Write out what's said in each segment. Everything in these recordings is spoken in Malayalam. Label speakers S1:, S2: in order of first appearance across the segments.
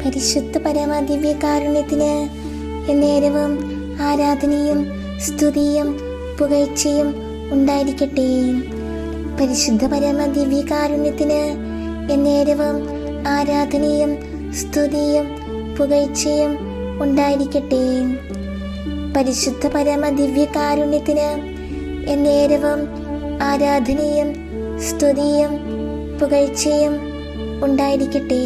S1: പരിശുദ്ധ പരമ ദിവ്യകാരുണ്യത്തിന് എന്നേരവും ആരാധനയും സ്തുതിയും പുകഴ്ചയും ഉണ്ടായിരിക്കട്ടെ. പരിശുദ്ധ പരമ ദിവ്യകാരുണ്യത്തിന് എന്നേരവും ആരാധനയും സ്തുതിയും പുകഴ്ചയും ഉണ്ടായിരിക്കട്ടെ. പരിശുദ്ധ പരമ ദിവ്യകാരുണ്യത്തിന് എന്നേരവും ആരാധനയും സ്തുതിയും പുകഴ്ചയും ഉണ്ടായിരിക്കട്ടെ.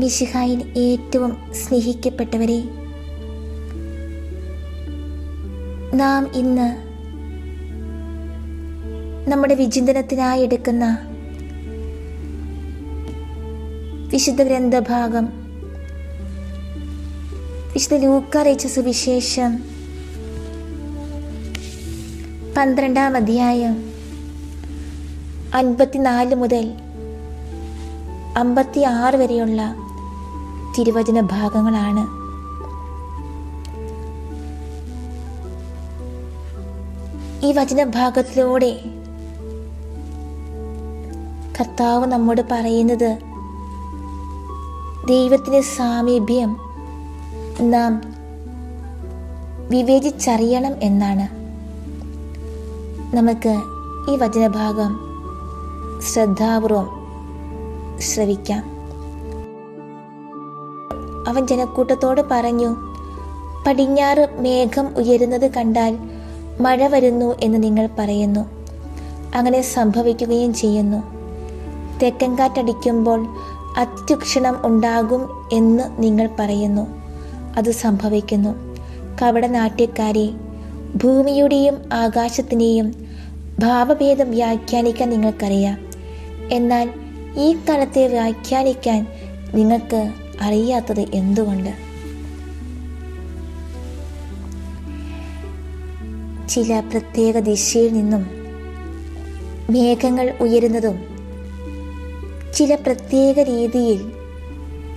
S1: മിശിഹായിൽ ഏറ്റവും സ്നേഹിക്കപ്പെട്ടവരെ, നാം ഇന്ന് നമ്മുടെ വിചിന്തനത്തിനായി എടുക്കുന്ന വിശുദ്ധ ഗ്രന്ഥഭാഗം വിശുദ്ധ ലൂക്കാ രചിച്ച സുവിശേഷം 12-ാം അധ്യായം 54 മുതൽ 56 വരെയുള്ള തിരുവചന ഭാഗങ്ങളാണ്. ഈ വചനഭാഗത്തിലൂടെ കർത്താവ് നമ്മോട് പറയുന്നത് ദൈവത്തിൻ്റെ സാമീപ്യം നാം വിവേചിച്ചറിയണം എന്നാണ്. നമുക്ക് ഈ വചനഭാഗം ശ്രദ്ധാപൂർവം ശ്രവിക്കാം. അവൻ ജനക്കൂട്ടത്തോട് പറഞ്ഞു, പടിഞ്ഞാറ് മേഘം ഉയരുന്നത് കണ്ടാൽ മഴ വരുന്നു എന്ന് നിങ്ങൾ പറയുന്നു. അങ്ങനെ സംഭവിക്കുകയും ചെയ്യുന്നു. തെക്കൻ കാറ്റടിക്കുമ്പോൾ അത്യുക്ഷണം ഉണ്ടാകും എന്ന് നിങ്ങൾ പറയുന്നു. അത് സംഭവിക്കുന്നു. കപടനാട്യക്കാരെ, ഭൂമിയുടെയും ആകാശത്തിൻ്റെയും ഭാവഭേദം വ്യാഖ്യാനിക്കാൻ നിങ്ങൾക്കറിയാം. എന്നാൽ ഈ കാലത്തെ വ്യാഖ്യാനിക്കാൻ നിങ്ങൾക്ക് അറിയാത്തത് എന്തുകൊണ്ട്? ചില പ്രത്യേക ദിശയിൽ നിന്നും മേഘങ്ങൾ ഉയരുന്നതും ചില പ്രത്യേക രീതിയിൽ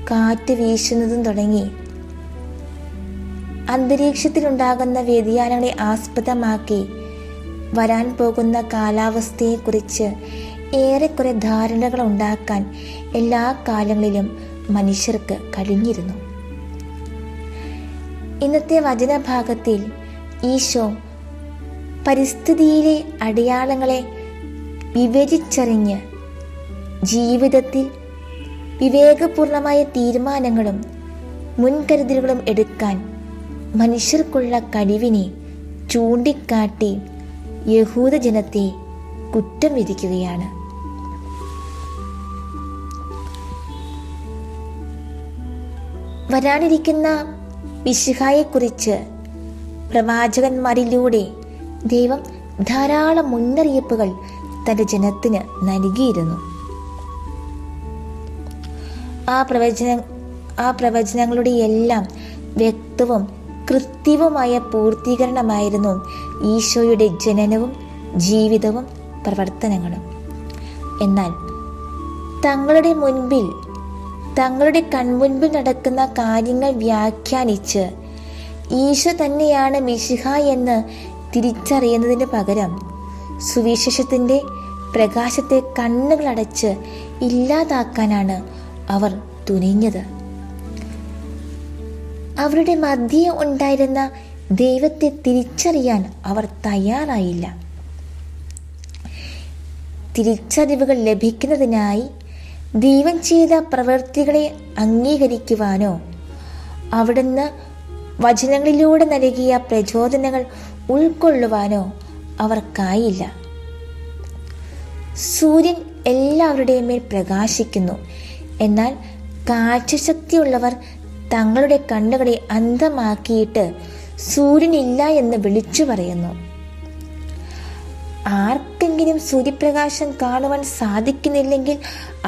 S1: കാറ്റ് വീശുന്നതും തുടങ്ങി അന്തരീക്ഷത്തിലുണ്ടാകുന്ന വ്യതിയാനങ്ങളെ ആസ്പദമാക്കി വരാൻ പോകുന്ന കാലാവസ്ഥയെക്കുറിച്ച് ഏറെക്കുറെ ധാരണകൾ ഉണ്ടാക്കാൻ എല്ലാ കാലങ്ങളിലും മനുഷ്യർക്ക് കഴിഞ്ഞിരുന്നു. ഇന്നത്തെ വചനഭാഗത്തിൽ ഈശോ പരിസ്ഥിതിയിലെ അടയാളങ്ങളെ വിവേചിച്ചറിഞ്ഞ് ജീവിതത്തിൽ വിവേകപൂർണമായ തീരുമാനങ്ങളും മുൻകരുതലുകളും എടുക്കാൻ മനുഷ്യർക്കുള്ള കഴിവിനെ ചൂണ്ടിക്കാട്ടി യഹൂദജനത്തെ കുറ്റം വിധിക്കുകയാണ്. വരാനിരിക്കുന്ന മിശിഹായെക്കുറിച്ച് പ്രവാചകന്മാരിലൂടെ ദൈവം ധാരാളം മുന്നറിയിപ്പുകൾ തൻ്റെ ജനത്തിന് നൽകിയിരുന്നു. ആ പ്രവചനങ്ങളുടെ എല്ലാം വ്യക്തവും കൃത്യവുമായ പൂർത്തീകരണമായിരുന്നു ഈശോയുടെ ജനനവും ജീവിതവും പ്രവർത്തനങ്ങളും. എന്നാൽ തങ്ങളുടെ കൺമുൻപിൽ നടക്കുന്ന കാര്യങ്ങൾ വ്യാഖ്യാനിച്ച് ഈശോ തന്നെയാണ് മിശിഹ എന്ന് തിരിച്ചറിയുന്നതിന് പകരം സുവിശേഷത്തിൻ്റെ പ്രകാശത്തെ കണ്ണുകളടച്ച് ഇല്ലാതാക്കാനാണ് അവർ തുനിഞ്ഞത്. അവരുടെ മധ്യേ ഉണ്ടായിരുന്ന ദൈവത്തെ തിരിച്ചറിയാൻ അവർ തയ്യാറായില്ല. തിരിച്ചറിവുകൾ ലഭിക്കുന്നതിനായി ദൈവം ചെയ്ത പ്രവൃത്തികളെ അംഗീകരിക്കുവാനോ അവിടുന്ന് വചനങ്ങളിലൂടെ നൽകിയ പ്രചോദനങ്ങൾ ഉൾക്കൊള്ളുവാനോ അവർക്കായില്ല. സൂര്യൻ എല്ലാവരുടെയും മേൽ പ്രകാശിക്കുന്നു. എന്നാൽ കാഴ്ചശക്തിയുള്ളവർ തങ്ങളുടെ കണ്ണുകളെ അന്ധമാക്കിയിട്ട് സൂര്യനില്ല എന്ന് വിളിച്ചു പറയുന്നു. ആർക്കെങ്കിലും സൂര്യപ്രകാശം കാണുവാൻ സാധിക്കുന്നില്ലെങ്കിൽ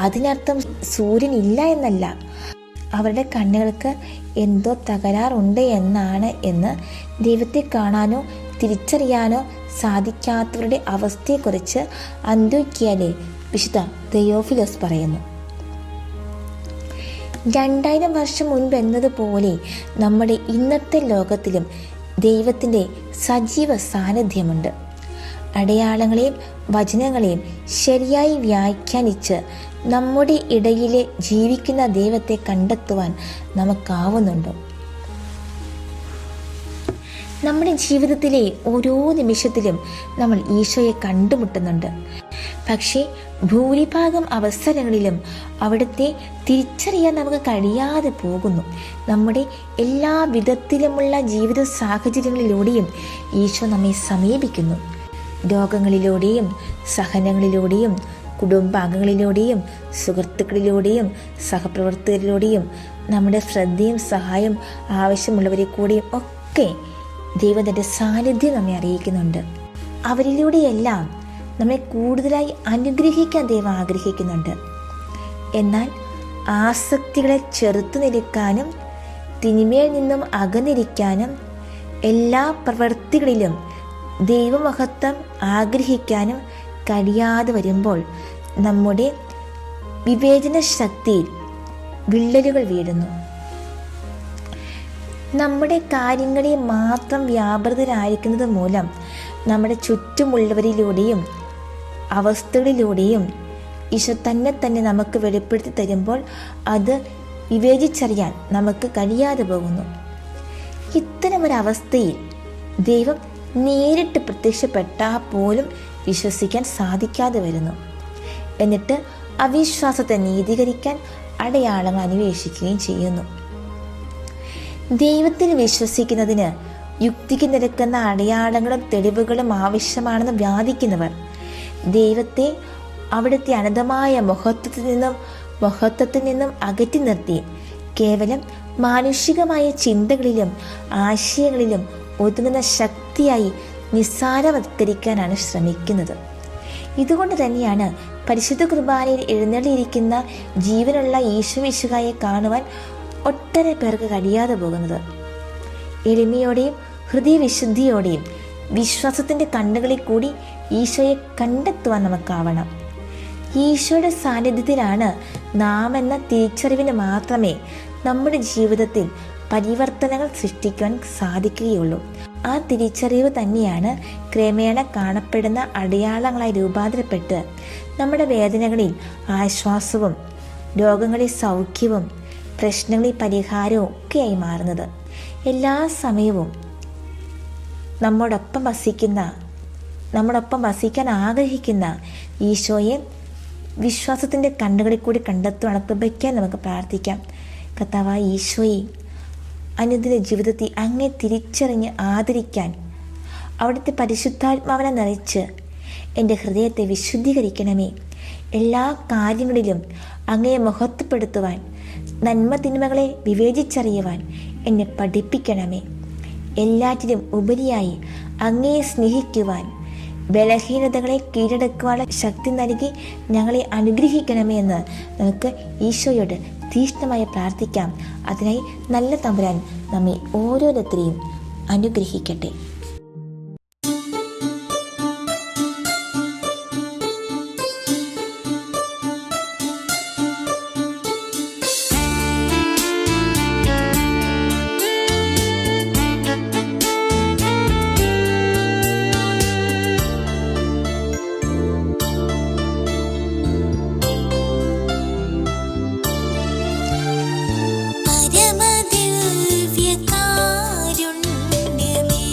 S1: അതിനർത്ഥം സൂര്യൻ ഇല്ല എന്നല്ല, അവരുടെ കണ്ണുകൾക്ക് എന്തോ തകരാറുണ്ട് എന്നാണ് എന്ന് ദൈവത്തെ കാണാനോ തിരിച്ചറിയാനോ സാധിക്കാത്തവരുടെ അവസ്ഥയെക്കുറിച്ച് അന്ത്യോക്യയിലെ വിശുദ്ധ തെയോഫിലോസ് പറയുന്നു. 2000 വർഷം മുൻപ് എന്നതുപോലെ നമ്മുടെ ഇന്നത്തെ ലോകത്തിലും ദൈവത്തിൻ്റെ സജീവ സാന്നിധ്യമുണ്ട്. അടയാളങ്ങളെയും വചനങ്ങളെയും ശരിയായി വ്യാഖ്യാനിച്ച് നമ്മുടെ ഇടയിലെ ജീവിക്കുന്ന ദൈവത്തെ കണ്ടെത്തുവാൻ നമുക്കാവുന്നുണ്ടോ? നമ്മുടെ ജീവിതത്തിലെ ഓരോ നിമിഷത്തിലും നമ്മൾ ഈശോയെ കണ്ടുമുട്ടുന്നുണ്ട്. പക്ഷേ ഭൂരിഭാഗം അവസരങ്ങളിലും അവിടുത്തെ തിരിച്ചറിയാൻ നമുക്ക് കഴിയാതെ പോകുന്നു. നമ്മുടെ എല്ലാ വിധത്തിലുമുള്ള ജീവിത സാഹചര്യങ്ങളിലൂടെയും ഈശോ നമ്മെ സമീപിക്കുന്നു. രോഗങ്ങളിലൂടെയും സഹനങ്ങളിലൂടെയും കുടുംബാംഗങ്ങളിലൂടെയും സുഹൃത്തുക്കളിലൂടെയും സഹപ്രവർത്തകരിലൂടെയും നമ്മുടെ ശ്രദ്ധയും സഹായവും ആവശ്യമുള്ളവരെ കൂടെയും ഒക്കെ ദൈവം തൻ്റെ സാന്നിധ്യം നമ്മെ അറിയിക്കുന്നുണ്ട്. അവരിലൂടെയെല്ലാം നമ്മെ കൂടുതലായി അനുഗ്രഹിക്കാൻ ദൈവം ആഗ്രഹിക്കുന്നുണ്ട്. എന്നാൽ ആസക്തികളെ ചെറുത്തു നിൽക്കാനും തിന്മയിൽ നിന്നും അകന്നിരിക്കാനും എല്ലാ പ്രവൃത്തികളിലും ദൈവമഹത്വം ആഗ്രഹിക്കാനും കഴിയാതെ വരുമ്പോൾ നമ്മുടെ വിവേചന ശക്തിയിൽ വിള്ളലുകൾ വീഴുന്നു. നമ്മുടെ കാര്യങ്ങളിൽ മാത്രം വ്യാപൃതരായിരിക്കുന്നത് മൂലം നമ്മുടെ ചുറ്റുമുള്ളവരിലൂടെയും അവസ്ഥകളിലൂടെയും ഈശോ തന്നെ നമുക്ക് വെളിപ്പെടുത്തി തരുമ്പോൾ അത് വിവേചിച്ചറിയാൻ നമുക്ക് കഴിയാതെ പോകുന്നു. ഇത്തരമൊരവസ്ഥയിൽ ദൈവം നേരിട്ട് പ്രത്യക്ഷപ്പെട്ടാൽ പോലും വിശ്വസിക്കാൻ സാധിക്കാതെ വരുന്നു. എന്നിട്ട് അവിശ്വാസത്തെ നീതീകരിക്കാൻ അടയാളങ്ങൾ അന്വേഷിക്കുകയും ചെയ്യുന്നു. ദൈവത്തിൽ വിശ്വസിക്കുന്നതിന് യുക്തിക്ക് നിരക്കുന്ന അടയാളങ്ങളും തെളിവുകളും ആവശ്യമാണെന്ന് വാദിക്കുന്നവർ ദൈവത്തെ അവിടുത്തെ അനന്തമായ മഹത്വത്തിൽ നിന്നും അകറ്റി നിർത്തി കേവലം മാനുഷികമായ ചിന്തകളിലും ആശയങ്ങളിലും ഒതുങ്ങുന്ന ശക്തിയായി നിസ്സാരവത്കരിക്കാനാണ് ശ്രമിക്കുന്നത്. ഇതുകൊണ്ട് തന്നെയാണ് പരിശുദ്ധ കുർബാനയിൽ എഴുന്നള്ളിയിരിക്കുന്ന ജീവനുള്ള ഈശോമിശിഹായെ കാണുവാൻ ഒട്ടേറെ പേർക്ക് കഴിയാതെ പോകുന്നത്. എളിമയോടെയും ഹൃദയവിശുദ്ധിയോടെയും വിശ്വാസത്തിൻ്റെ കണ്ണുകളിൽ കൂടി ഈശോയെ കണ്ടെത്തുവാൻ നമുക്കാവണം. ഈശോയുടെ സാന്നിധ്യത്തിലാണ് നാം എന്ന തിരിച്ചറിവിന് മാത്രമേ നമ്മുടെ ജീവിതത്തിൽ പരിവർത്തനങ്ങൾ സൃഷ്ടിക്കുവാൻ സാധിക്കുകയുള്ളൂ. ആ തിരിച്ചറിവ് തന്നെയാണ് ക്രമേണ കാണപ്പെടുന്ന അടയാളങ്ങളായി രൂപാന്തരപ്പെട്ട് നമ്മുടെ വേദനകളിൽ ആശ്വാസവും രോഗങ്ങളിൽ സൗഖ്യവും പ്രശ്നങ്ങളിൽ പരിഹാരവും ഒക്കെയായി മാറുന്നത്. എല്ലാ സമയവും നമ്മോടൊപ്പം വസിക്കാൻ ആഗ്രഹിക്കുന്ന ഈശോയെ വിശ്വാസത്തിൻ്റെ കണ്ണുകളിൽ കൂടി കണ്ടെത്തുവാൻ കൃപയ്ക്കാൻ നമുക്ക് പ്രാർത്ഥിക്കാം. കർത്താവായ ഈശോയെ, അനുദിന ജീവിതത്തിൽ അങ്ങേ തിരിച്ചറിഞ്ഞ് ആദരിക്കാൻ അവിടുത്തെ പരിശുദ്ധാത്മാവിനെ നിറച്ച് എൻ്റെ ഹൃദയത്തെ വിശുദ്ധീകരിക്കണമേ. എല്ലാ കാര്യങ്ങളിലും അങ്ങയെ മഹത്വപ്പെടുത്തുവാൻ, നന്മ തിന്മകളെ വിവേചിച്ചറിയുവാൻ എന്നെ പഠിപ്പിക്കണമേ. എല്ലാറ്റിലും ഉപരിയായി അങ്ങയെ സ്നേഹിക്കുവാൻ, ബലഹീനതകളെ കീഴടക്കുവാനുള്ള ശക്തി നൽകി ഞങ്ങളെ അനുഗ്രഹിക്കണമേ എന്ന് നമുക്ക് ഈശോയോട് തീഷ്ണമായി പ്രാർത്ഥിക്കാം. അതിനായി നല്ല തമ്പുരാൻ നമ്മെ ഓരോരുത്തരെയും അനുഗ്രഹിക്കട്ടെ.
S2: പരമദിവ്യകാരുണ്യമേ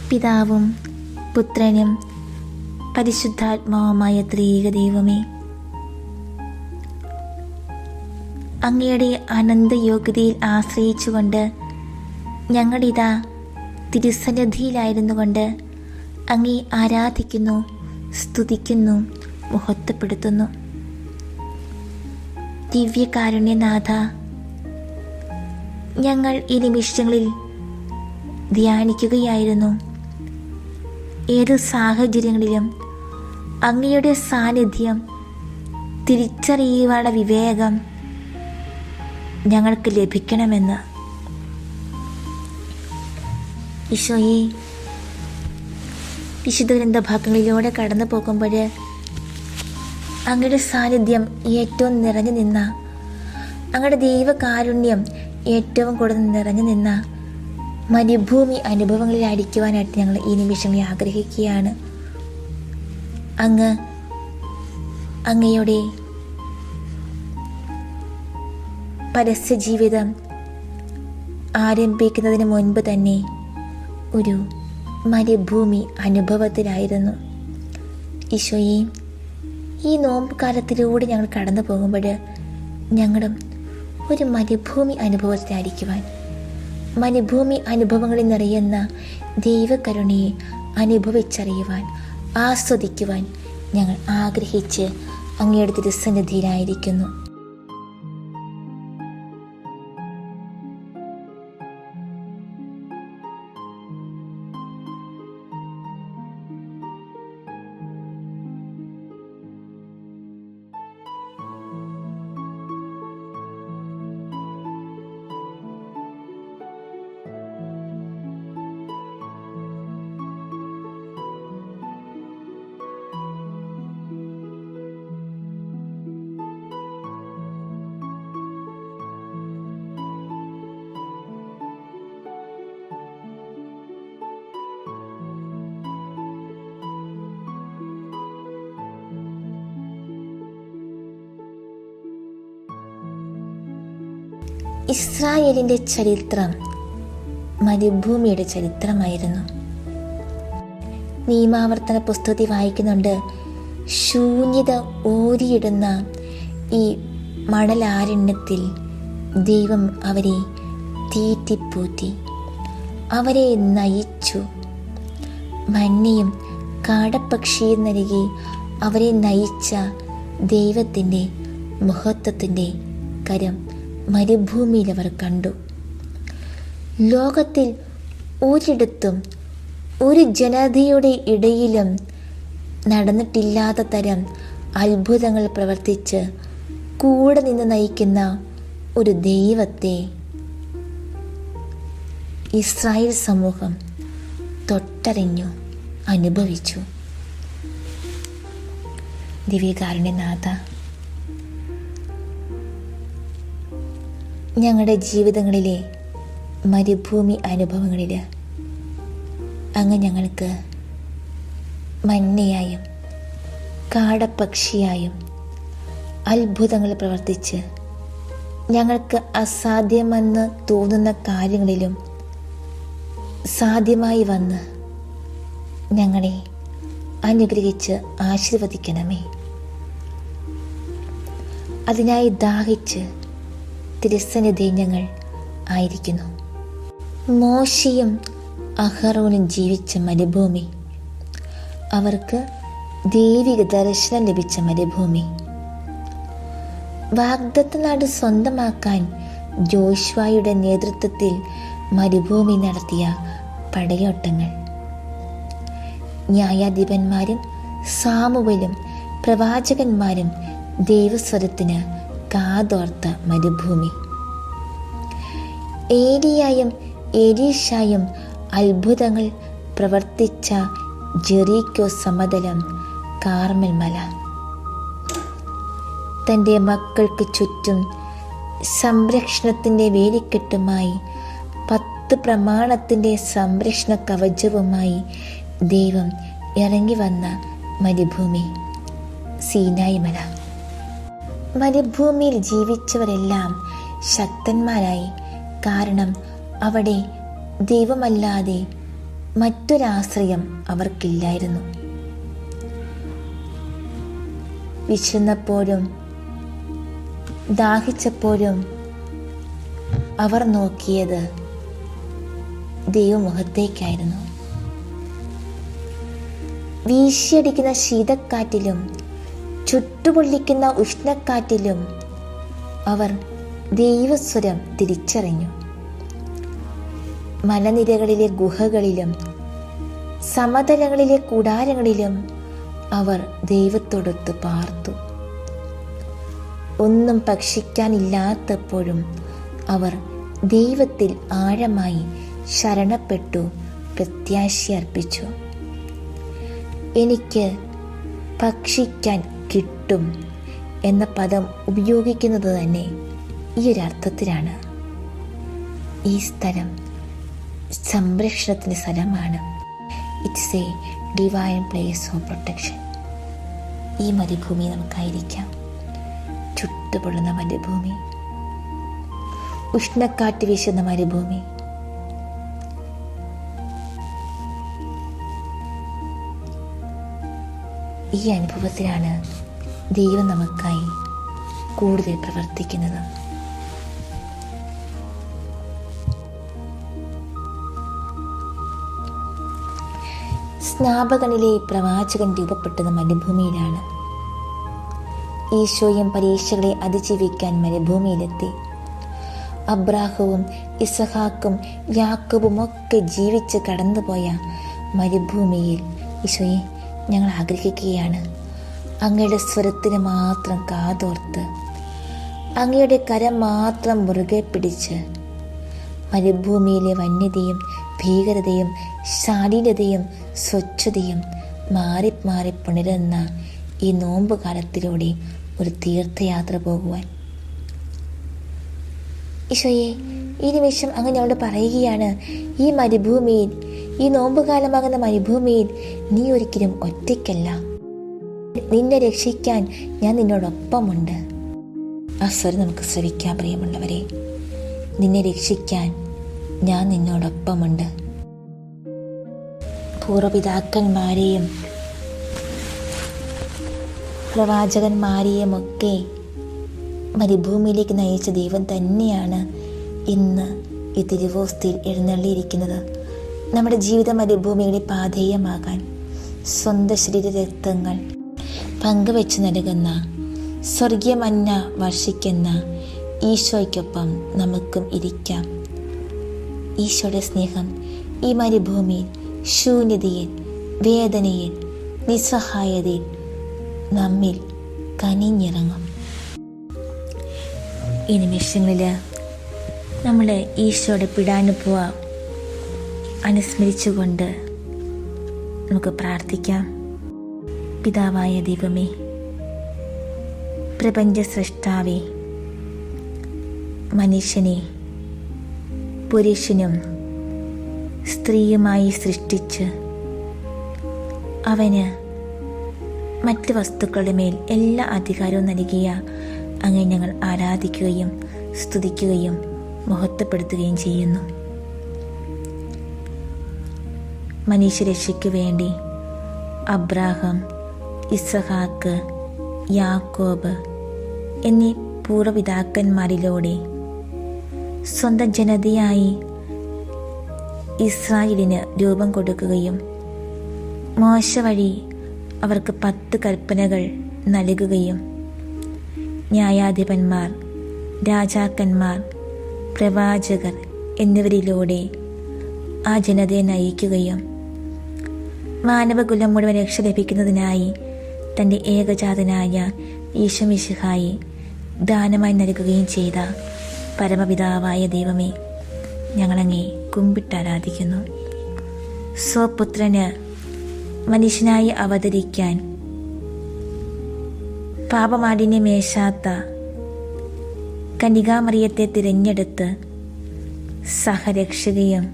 S1: പിതാവും പുത്രനും പരിശുദ്ധാത്മാവുമായ ത്രിയേക ദൈവമേ, അങ്ങയുടെ അനന്തയോഗ്യതയിൽ ആശ്രയിച്ചുകൊണ്ട് ഞങ്ങളിതാ തിരുസന്നിധിയിലായിരുന്നു കൊണ്ട് അങ്ങേ ആരാധിക്കുന്നു, സ്തുതിക്കുന്നു, മഹത്വപ്പെടുത്തുന്നു. ദിവ്യകാരുണ്യനാഥ, ഞങ്ങൾ ഈ നിമിഷങ്ങളിൽ ധ്യാനിക്കുകയായിരുന്നു. ഏതു സാഹചര്യങ്ങളിലും അങ്ങയുടെ സാന്നിധ്യം തിരിച്ചറിയുവാനുള്ള വിവേകം ഞങ്ങൾക്ക് ലഭിക്കണമെന്ന്. ഈശോയെ, വിശുദ്ധ ഗ്രന്ഥഭാഗങ്ങളിലൂടെ കടന്നു പോകുമ്പോൾ അങ്ങയുടെ സാന്നിധ്യം ഏറ്റവും നിറഞ്ഞു നിന്ന, അങ്ങയുടെ ദൈവകാരുണ്യം ഏറ്റവും കൂടുതൽ നിറഞ്ഞു നിന്ന മരുഭൂമി അനുഭവങ്ങളിലായിരിക്കുവാനായിട്ട് ഞങ്ങൾ ഈ നിമിഷങ്ങളിൽ ആഗ്രഹിക്കുകയാണ്. അങ്ങയുടെ പരസ്യ ജീവിതം ആരംഭിക്കുന്നതിന് മുൻപ് തന്നെ ഒരു മരുഭൂമി അനുഭവത്തിലായിരുന്നു. ഈശോയെ, ഈ നോമ്പ് കാലത്തിലൂടെ ഞങ്ങൾ കടന്നു പോകുമ്പോൾ ഞങ്ങളും ഒരു മരുഭൂമി അനുഭവത്തിലായിരിക്കുവാൻ, മരുഭൂമി അനുഭവങ്ങളിൽ നിറയുന്ന ദൈവകരുണയെ അനുഭവിച്ചറിയുവാൻ, ആസ്വദിക്കുവാൻ ഞങ്ങൾ ആഗ്രഹിച്ച് അങ്ങയുടെ തിരുസന്നിധിയിലായിരിക്കുന്നു. ഇസ്രായേലിൻ്റെ ചരിത്രം മരുഭൂമിയുടെ ചരിത്രമായിരുന്നു. നിയമാവർത്തന പുസ്തകത്തിൽ വായിക്കുന്നുണ്ട്, ശൂന്യത ഓരിയിടുന്ന ഈ മണലാരണ്യത്തിൽ ദൈവം അവരെ തീറ്റിപ്പൂറ്റി, അവരെ നയിച്ചു. മന്നയും കാടപ്പക്ഷിയും നൽകി അവരെ നയിച്ച ദൈവത്തിൻ്റെ മഹത്വത്തിൻ്റെ കരം മരുഭൂമിയിൽ അവർ കണ്ടു. ലോകത്തിൽ ഒരിടത്തും ഒരു ജനതയുടെ ഇടയിലും നടന്നിട്ടില്ലാത്ത തരം അത്ഭുതങ്ങൾ പ്രവർത്തിച്ച് കൂടെ നിന്ന് നയിക്കുന്ന ഒരു ദൈവത്തെ ഇസ്രായേൽ സമൂഹം തൊട്ടറിഞ്ഞു, അനുഭവിച്ചു. ദിവ്യകാരുണ്യനാഥ, ഞങ്ങളുടെ ജീവിതങ്ങളിലെ മരുഭൂമി അനുഭവങ്ങളിൽ അങ്ങ് ഞങ്ങൾക്ക് മന്നയായും കാടപ്പക്ഷിയായും അത്ഭുതങ്ങൾ പ്രവർത്തിച്ച് ഞങ്ങൾക്ക് അസാധ്യമെന്ന് തോന്നുന്ന കാര്യങ്ങളിലും സാധ്യമായി വന്ന് ഞങ്ങളെ അനുഗ്രഹിച്ച് ആശീർവദിക്കണമേ. അതിനായി ദാഹിച്ച് തിരുസന്നിധി ഞങ്ങൾ ആയിരിക്കുന്നു. മോശയും അഹറോനും ജീവിച്ച മരുഭൂമി, അവർക്ക് ദൈവിക ദർശനം ലഭിച്ച മരുഭൂമി, വാഗ്ദത്ത നാട് സ്വന്തമാക്കാൻ ജോഷ്വായുടെ നേതൃത്വത്തിൽ മരുഭൂമി നടത്തിയ പടയോട്ടങ്ങൾ, ന്യായാധിപന്മാരും സാമുവേലും പ്രവാചകന്മാരും ദൈവസ്വരത്തിന് കാതോർത്ത മരുഭൂമി, ഏലിയായും എലീഷായും അത്ഭുതങ്ങൾ പ്രവർത്തിച്ച ജെറീക്കോ സമതലം, കാർമൽ മല, തൻ്റെ മക്കൾക്ക് ചുറ്റും സംരക്ഷണത്തിൻ്റെ വേലിക്കെട്ടുമായി 10 പ്രമാണത്തിൻ്റെ സംരക്ഷണ കവചവുമായി ദൈവം ഇറങ്ങി വന്ന മരുഭൂമി, സീനായി മല. മരുഭൂമിയിൽ ജീവിച്ചവരെല്ലാം ശക്തന്മാരായി. കാരണം അവിടെ ദൈവമല്ലാതെ മറ്റൊരാശ്രയം അവർക്കില്ലായിരുന്നു. വിശന്നപ്പോഴും ദാഹിച്ചപ്പോഴും അവർ നോക്കിയത് ദൈവമുഖത്തേക്കായിരുന്നു. വീശിയടിക്കുന്ന ശീതക്കാറ്റിലും ചുട്ടുപൊള്ളിക്കുന്ന ഉഷ്ണക്കാറ്റിലും അവർ ദൈവസ്വരം തിരിച്ചറിഞ്ഞു. മലനിരകളിലെ ഗുഹകളിലും സമതലങ്ങളിലെ കൂടാരങ്ങളിലും അവർ ദൈവത്തോടൊത്ത് പാർത്തു. ഒന്നും ഭക്ഷിക്കാനില്ലാത്തപ്പോഴും അവർ ദൈവത്തിൽ ആഴമായി ശരണപ്പെട്ടു, പ്രത്യാശയർപ്പിച്ചു. എനിക്ക് ഭക്ഷിക്കാൻ കിട്ടും എന്ന പദം ഉപയോഗിക്കുന്നത് തന്നെ ഈ ഒരു അർത്ഥത്തിലാണ്. ഈ സ്ഥലം സംരക്ഷണത്തിൻ്റെ സ്ഥലമാണ്. It's A divine place of protection. ഈ മരുഭൂമി നമുക്കായിരിക്കാം. ചുട്ടുപൊള്ളുന്ന മരുഭൂമി, ഉഷ്ണക്കാറ്റ് വീശുന്ന മരുഭൂമി, ഈ അനുഭവത്തിലാണ് ദൈവം നമുക്കായി കൂടുതൽ പ്രവർത്തിക്കുന്നത്. സ്നാപകനിലെ പ്രവാചകൻ രൂപപ്പെട്ടത് മരുഭൂമിയിലാണ്. ഈശോയും പരീക്ഷകളെ അതിജീവിക്കാൻ മരുഭൂമിയിലെത്തി. അബ്രാഹവും ഇസഹാക്കും യാക്കോബും ഒക്കെ ജീവിച്ച് കടന്നുപോയ മരുഭൂമിയിൽ ഈശോയെ ഞങ്ങൾ ആഗ്രഹിക്കുകയാണ്. അങ്ങയുടെ സ്വരത്തിന് മാത്രം കാതോർത്ത്, അങ്ങയുടെ കരം മാത്രം മുറുകെ പിടിച്ച് മരുഭൂമിയിലെ വന്യതയും ഭീകരതയും ശാലീനതയും സ്വച്ഛതയും മാറി മാറി പുണരുന്ന ഈ നോമ്പ് കാലത്തിലൂടെ ഒരു തീർത്ഥയാത്ര പോകുവാൻ ഈശോയെ ഈ നിമിഷം അങ്ങ് ഞങ്ങളോട് പറയുകയാണ്, ഈ മരുഭൂമിയിൽ, ഈ നോമ്പുകാലമാകുന്ന മരുഭൂമിയിൽ നീ ഒരിക്കലും ഒറ്റയ്ക്കല്ല. നിന്നെ രക്ഷിക്കാൻ ഞാൻ നിന്നോടൊപ്പമുണ്ട്. ആ സ്വരം നമുക്ക് ശ്രവിക്കാം പ്രിയമുള്ളവരെ. നിന്നെ രക്ഷിക്കാൻ ഞാൻ നിന്നോടൊപ്പമുണ്ട്. പൂർവപിതാക്കന്മാരെയും പ്രവാചകന്മാരെയും ഒക്കെ മരുഭൂമിയിലേക്ക് നയിച്ച ദൈവം തന്നെയാണ് ഇന്ന് ഈ തിരുവോസ്തിയിൽ എഴുന്നള്ളിയിരിക്കുന്നത്. നമ്മുടെ ജീവിത മരുഭൂമിയുടെ പാധേയമാകാൻ സ്വന്തം ശരീര രക്തങ്ങൾ പങ്കുവെച്ച് നൽകുന്ന സ്വർഗീയ മന്ന വർഷിക്കുന്ന ഈശോയ്ക്കൊപ്പം നമുക്കും ഇരിക്കാം. ഈശോയുടെ സ്നേഹം ഈ മരുഭൂമിയിൽ, ശൂന്യതയിൽ, വേദനയിൽ, നിസ്സഹായതയിൽ നമ്മിൽ കനിഞ്ഞിറങ്ങും. ഈ നിമിഷങ്ങളിൽ നമ്മൾ ഈശോയുടെ പീഡാനുഭവം അനുസ്മരിച്ചുകൊണ്ട് നമുക്ക് പ്രാർത്ഥിക്കാം. പിതാവായ ദൈവമേ, പ്രപഞ്ച സൃഷ്ടാവേ, മനുഷ്യനെ പുരുഷനും സ്ത്രീയുമായി സൃഷ്ടിച്ച് അവന് മറ്റ് വസ്തുക്കളുടെ മേൽ എല്ലാ അധികാരവും നൽകിയ അങ്ങേ ഞങ്ങൾ ആരാധിക്കുകയും സ്തുതിക്കുകയും മഹത്വപ്പെടുത്തുകയും ചെയ്യുന്നു. മനുഷ്യരക്ഷയ്ക്കു വേണ്ടി അബ്രാഹാം, ഇസഹാക്ക്, യാക്കോബ് എന്നീ പൂർവപിതാക്കന്മാരിലൂടെ സ്വന്തം ജനതയായി ഇസ്രായേലിന് രൂപം കൊടുക്കുകയും മോശ വഴി അവർക്ക് 10 കൽപ്പനകൾ നൽകുകയും ന്യായാധിപന്മാർ, രാജാക്കന്മാർ, പ്രവാചകർ എന്നിവരിലൂടെ ആ ജനതയെ നയിക്കുകയും മാനവകുലം മുഴുവൻ രക്ഷ ലഭിക്കുന്നതിനായി തൻ്റെ ഏകജാതനായ ഈശോ മിശിഹായെ ദാനമായി നൽകുകയും ചെയ്ത പരമപിതാവായ ദൈവമേ, ഞങ്ങളങ്ങേ കുമ്പിട്ടാരാധിക്കുന്നു. സ്വപുത്രന് മനുഷ്യനായി അവതരിക്കാൻ പാപമാലിന്യമേശാത്ത കന്യകാമറിയത്തെ തിരഞ്ഞെടുത്ത് സഹരക്ഷകയും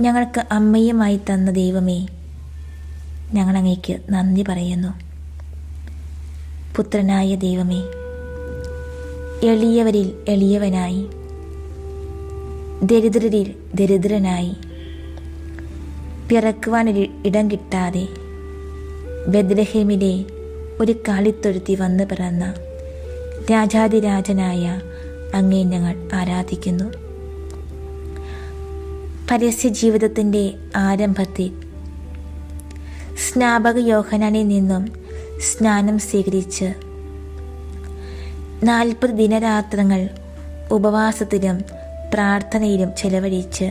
S1: ഞങ്ങൾക്ക് അമ്മയുമായി തന്ന ദൈവമേ, ഞങ്ങളങ്ങേക്ക് നന്ദി പറയുന്നു. പുത്രനായ ദൈവമേ, എളിയവരിൽ എളിയവനായി, ദരിദ്രരിൽ ദരിദ്രനായി, പിറക്കുവാനൊരു ഇടം കിട്ടാതെ ബെത്ലഹേമിലെ ഒരു കാലിത്തൊഴുത്തി വന്നു പിറന്ന രാജാതിരാജനായ അങ്ങേ ഞങ്ങൾ ആരാധിക്കുന്നു. പരസ്യ ജീവിതത്തിൻ്റെ ആരംഭത്തിൽ സ്നാപക യോഹന്നാനിൽ നിന്നും സ്നാനം സ്വീകരിച്ച് 40 ദിനരാത്രങ്ങൾ ഉപവാസത്തിലും പ്രാർത്ഥനയിലും ചെലവഴിച്ച്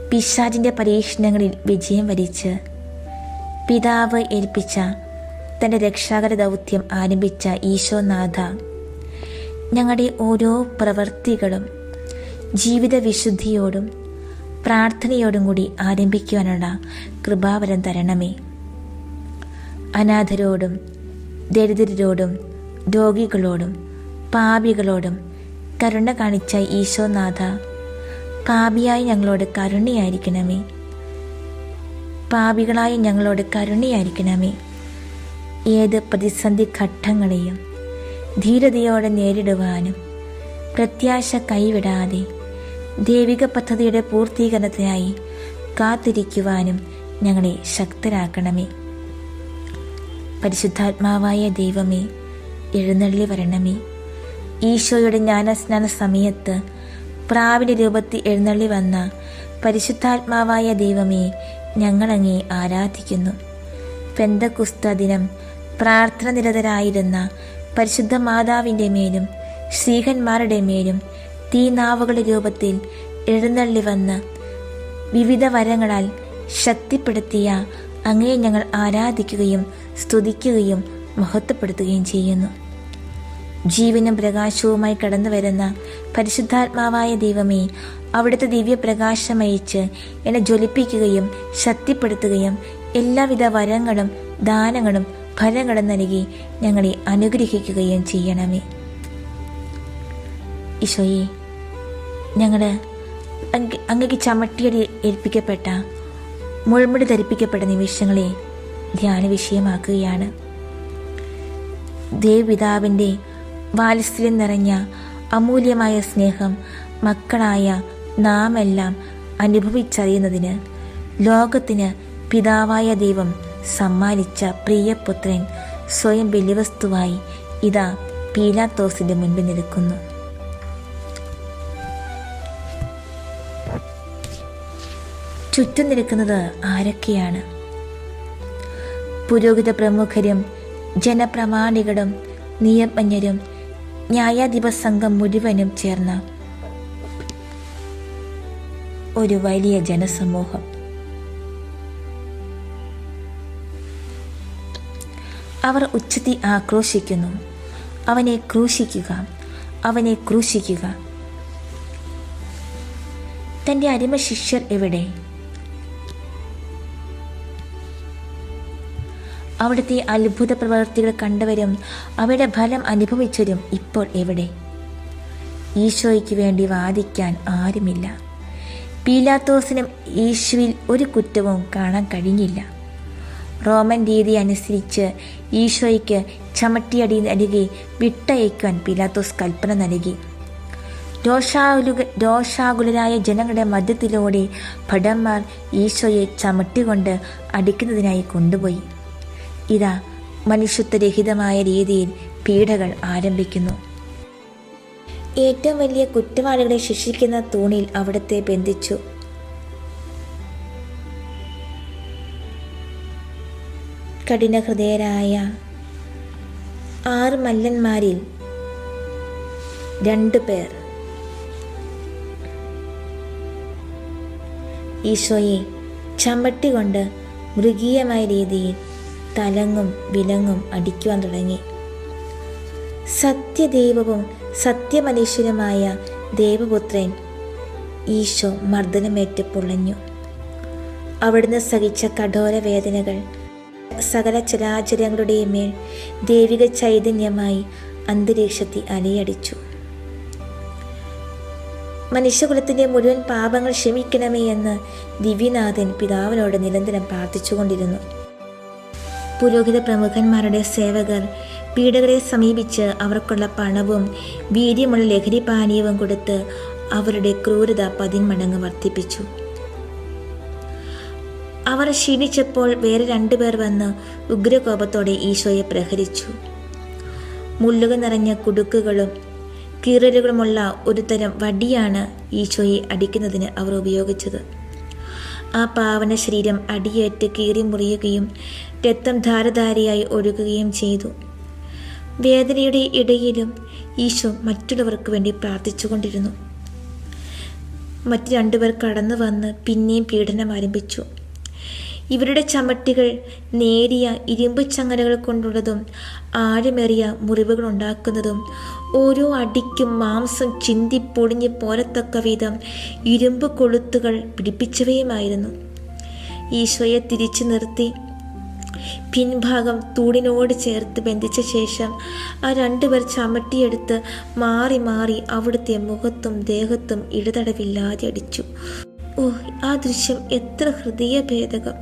S1: പിശാചിൻ്റെ പരീക്ഷണങ്ങളിൽ വിജയം വരിച്ച് പിതാവ് ഏൽപ്പിച്ച തൻ്റെ രക്ഷാകര ദൗത്യം ആരംഭിച്ച ഈശോനാഥ, ഞങ്ങളുടെ ഓരോ പ്രവൃത്തികളും ജീവിത വിശുദ്ധിയോടും പ്രാർത്ഥനയോടും കൂടി ആരംഭിക്കുവാനുള്ള കൃപാവരം തരണമേ. അനാഥരോടും ദരിദ്രരോടും രോഗികളോടും പാപികളോടും കരുണ കാണിച്ച ഈശോനാഥ, പാപിയായ ഞങ്ങളോട് കരുണയായിരിക്കണമേ. പാപികളായ ഞങ്ങളോട് കരുണയായിരിക്കണമേ. ഏത് പ്രതിസന്ധി ഘട്ടങ്ങളെയും ധീരതയോടെ നേരിടുവാനും പ്രത്യാശ കൈവിടാതെ ദൈവിക പദ്ധതിയുടെ പൂർത്തീകരണത്തിനായി കാത്തിരിക്കുവാനും ഞങ്ങളെ ശക്തരാക്കണമേ. പരിശുദ്ധാത്മാവായ ദൈവമേ, എഴുന്നള്ളി വരണമേ. ഈശോയുടെ ജ്ഞാനസ്നാന സമയത്ത് പ്രാവിൻ്റെ രൂപത്തിൽ എഴുന്നള്ളി വന്ന പരിശുദ്ധാത്മാവായ ദൈവമേ, ഞങ്ങളങ്ങേ ആരാധിക്കുന്നു. പെന്തക്കുസ്ത ദിനം പ്രാർത്ഥന നിരതരായിരുന്ന പരിശുദ്ധ മാതാവിൻ്റെ മേലും ശ്രീഹന്മാരുടെ മേലും തീനാവുകളുടെ രൂപത്തിൽ എഴുന്നള്ളി വന്ന് വിവിധ വരങ്ങളാൽ ശക്തിപ്പെടുത്തിയ അങ്ങയെ ഞങ്ങൾ ആരാധിക്കുകയും സ്തുതിക്കുകയും മഹത്വപ്പെടുത്തുകയും ചെയ്യുന്നു. ജീവനും പ്രകാശവുമായി കടന്നു വരുന്ന പരിശുദ്ധാത്മാവായ ദൈവമേ, അവിടുത്തെ ദിവ്യപ്രകാശമയച്ച് എന്നെ ജ്വലിപ്പിക്കുകയും ശക്തിപ്പെടുത്തുകയും എല്ലാവിധ വരങ്ങളും ദാനങ്ങളും ഫലങ്ങളും നൽകി ഞങ്ങളെ അനുഗ്രഹിക്കുകയും ചെയ്യണമേ. ഈശോയെ, ഞങ്ങൾ അങ്ങക്ക് ചമട്ടിയടി ഏൽപ്പിക്കപ്പെട്ട മുൾമുടി ധരിപ്പിക്കപ്പെട്ട നിമിഷങ്ങളെ ധ്യാന വിഷയമാക്കുകയാണ്. ദേവപിതാവിൻ്റെ വാത്സല്യം നിറഞ്ഞ അമൂല്യമായ സ്നേഹം മക്കളായ നാം എല്ലാം അനുഭവിച്ചറിയുന്നതിന് ലോകത്തിന് പിതാവായ ദൈവം സമ്മാനിച്ച പ്രിയപുത്രൻ സ്വയം ബലിവസ്തുവായി ഇതാ പീലാത്തോസിന്റെ മുൻപിൽ നിൽക്കുന്നു. ചുറ്റും നിൽക്കുന്നത് ആരൊക്കെയാണ്? പുരോഹിത പ്രമുഖരും ജനപ്രമാണികളും നിയമജ്ഞരും ന്യായാധിപ സംഘം മുഴുവനും ചേർന്ന ഒരു വലിയ ജനസമൂഹം. അവർ ഉച്ചത്തിൽ ആക്രോശിക്കുന്നു, അവനെ ക്രൂശിക്കുക, അവനെ ക്രൂശിക്കുക. തൻ്റെ അടിമ ശിഷ്യർ എവിടെ? അവിടുത്തെ അത്ഭുത പ്രവർത്തികൾ കണ്ടവരും അവയുടെ ഫലം അനുഭവിച്ചവരും ഇപ്പോൾ എവിടെ? ഈശോയ്ക്ക് വേണ്ടി വാദിക്കാൻ ആരുമില്ല. പീലാത്തോസിനും യേശുവിൽ ഒരു കുറ്റവും കാണാൻ കഴിഞ്ഞില്ല. റോമൻ രീതി അനുസരിച്ച് ഈശോയ്ക്ക് ചമട്ടിയടി നൽകി വിട്ടയക്കാൻ പീലാത്തോസ് കൽപ്പന നൽകി. രോഷാകുലരായ ജനങ്ങളുടെ മധ്യത്തിലൂടെ ഭടന്മാർ ഈശോയെ ചമട്ടികൊണ്ട് അടിക്കുന്നതിനായി കൊണ്ടുപോയി. ഇതാ മനുഷ്യത്വരഹിതമായ രീതിയിൽ പീഡകൾ ആരംഭിക്കുന്നു. ഏറ്റവും വലിയ കുറ്റവാളികളെ ശിക്ഷിക്കുന്ന തൂണിൽ അവിടത്തെ ബന്ധിച്ചു. കഠിനഹൃദയരായ 6 മല്ലന്മാരിൽ 2 പേർ ഈശോയെ ചമ്മട്ടി കൊണ്ട് മൃഗീയമായ രീതിയിൽ തലങ്ങും വിലങ്ങും അടിക്കുവാൻ തുടങ്ങി. സത്യദൈവവും സത്യമനുഷ്യനുമായ ദേവപുത്രൻ ഈശോ മർദ്ദനമേറ്റ് പൊളഞ്ഞു. അവിടുന്ന് സഹിച്ച കഠോര വേദനകൾ സകല ചരാചരങ്ങളുടെയും മേൽ ദൈവിക ചൈതന്യമായി അന്തരീക്ഷത്തിൽ അലയടിച്ചു. മനുഷ്യകുലത്തിൻ്റെ മുഴുവൻ പാപങ്ങൾ ക്ഷമിക്കണമേ എന്ന് ദിവ്യനാഥൻ പിതാവിനോട് നിരന്തരം പ്രാർത്ഥിച്ചുകൊണ്ടിരുന്നു. പുരോഹിത പ്രമുഖന്മാരുടെ സേവകർ പീഡകരെ സമീപിച്ച് അവർക്കുള്ള പണവും വീര്യമുള്ള ലഹരി പാനീയവും കൊടുത്ത് അവരുടെ ക്രൂരത 10 മടങ്ങ് വർദ്ധിപ്പിച്ചു. അവർ ക്ഷീണിച്ചപ്പോൾ വേറെ 2 പേർ വന്ന് ഉഗ്രകോപത്തോടെ ഈശോയെ പ്രഹരിച്ചു. മുള്ളുകൾ നിറഞ്ഞ കുടുക്കുകളും കീറലുകളുമുള്ള ഒരു തരം വടിയാണ് ഈശോയെ അടിക്കുന്നതിന് അവർ ഉപയോഗിച്ചത്. ആ പാവന ശരീരം അടിയേറ്റ് കീറി മുറിയുകയും രക്തം ധാരധാരയായി ഒഴുകുകയും ചെയ്തു. വേദനയുടെ ഇടയിലും ഈശോ മറ്റുള്ളവർക്ക് വേണ്ടി പ്രാർത്ഥിച്ചുകൊണ്ടിരുന്നു. മറ്റ് 2 പേർ കടന്നു വന്ന് പിന്നെയും പീഡനം ആരംഭിച്ചു. ഇവരുടെ ചമട്ടികൾ നേരിയ ഇരുമ്പ് ചങ്ങലകൾ കൊണ്ടുള്ളതും ആഴമേറിയ മുറിവുകൾ ഉണ്ടാക്കുന്നതും ഓരോ അടിക്കും മാംസം ചിന്തി പൊടിഞ്ഞ് പോരത്തക്ക വിധം ഇരുമ്പ് കൊളുത്തുകൾ പിടിപ്പിച്ചവയുമായിരുന്നു. ഈശോയെ തിരിച്ചു നിർത്തി പിൻഭാഗം തൂണിനോട് ചേർത്ത് ബന്ധിച്ച ശേഷം ആ 2 പേർ ചമട്ടിയെടുത്ത് മാറി മാറി അവിടുത്തെ മുഖത്തും ദേഹത്തും ഇടതടവില്ലാതെ അടിച്ചു. ഓ, ആ ദൃശ്യം എത്ര ഹൃദയഭേദകം!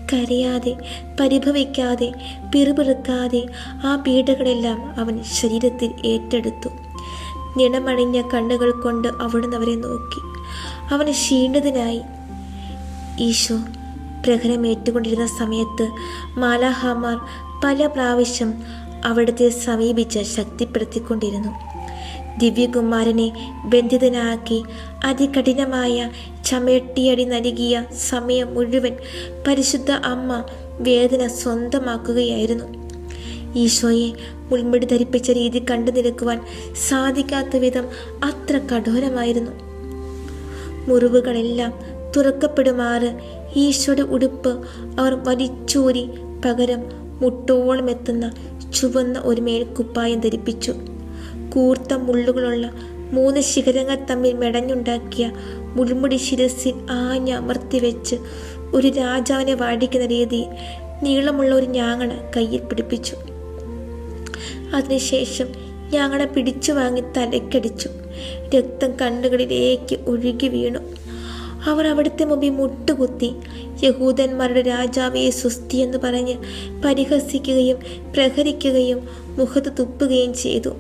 S1: കരയാതെ, പരിഭവിക്കാതെ, പിറുപിറുക്കാതെ ആ പീഡകളെല്ലാം അവൻ ശരീരത്തിൽ ഏറ്റെടുത്തു. നിണമണിഞ്ഞ കണ്ണുകൾ കൊണ്ട് അവിടുന്ന് അവരെ നോക്കി. അവന് ക്ഷീണിതനായി. ഈശോ പ്രഹരമേറ്റുകൊണ്ടിരുന്ന സമയത്ത് മാലാഹമാർ പല പ്രാവശ്യം അവിടുത്തെ സമീപിച്ച് ശക്തിപ്പെടുത്തിക്കൊണ്ടിരുന്നു. ദിവ്യകുമാരനെ ബന്ധിതനാക്കി അതികഠിനമായ ചമയട്ടിയടി നൽകിയ സമയം മുഴുവൻ പരിശുദ്ധ അമ്മ വേദന സ്വന്തമാക്കുകയായിരുന്നു. ഈശോയെ മുൾമുടി ധരിപ്പിച്ച രീതി കണ്ടു നിൽക്കുവാൻ സാധിക്കാത്ത വിധം അത്ര കഠോരമായിരുന്നു. മുറിവുകളെല്ലാം തുറക്കപ്പെടുമാറ് ഈശോയുടെ ഉടുപ്പ് അവർ വലിച്ചൂരി പകരം മുട്ടോളം എത്തുന്ന ചുവന്ന ഒരു മേൽക്കുപ്പായം ധരിപ്പിച്ചു. കൂർത്ത മുള്ളുകളുള്ള 3 ശിഖരങ്ങൾ തമ്മിൽ മെടഞ്ഞുണ്ടാക്കിയ മുൾമുടി ശിരസിൽ ആഞ്ഞമർത്തി വെച്ച് ഒരു രാജാവിനെ വാടിക്കുന്ന രീതി നീളമുള്ള ഒരു ഞാങ്ങണ കയ്യിൽ പിടിപ്പിച്ചു. അതിനുശേഷം ഞാങ്ങണ പിടിച്ചു വാങ്ങി തലക്കടിച്ചു. രക്തം കണ്ണുകളിലേക്ക് ഒഴുകി വീണു. അവർ അവിടുത്തെ മുമ്പിൽ മുട്ടുകുത്തി യഹൂദന്മാരുടെ രാജാവേ സുസ്തി എന്ന് പറഞ്ഞ് പരിഹസിക്കുകയും പ്രഹരിക്കുകയും മുഖത്ത് തുപ്പുകയും ചെയ്തു.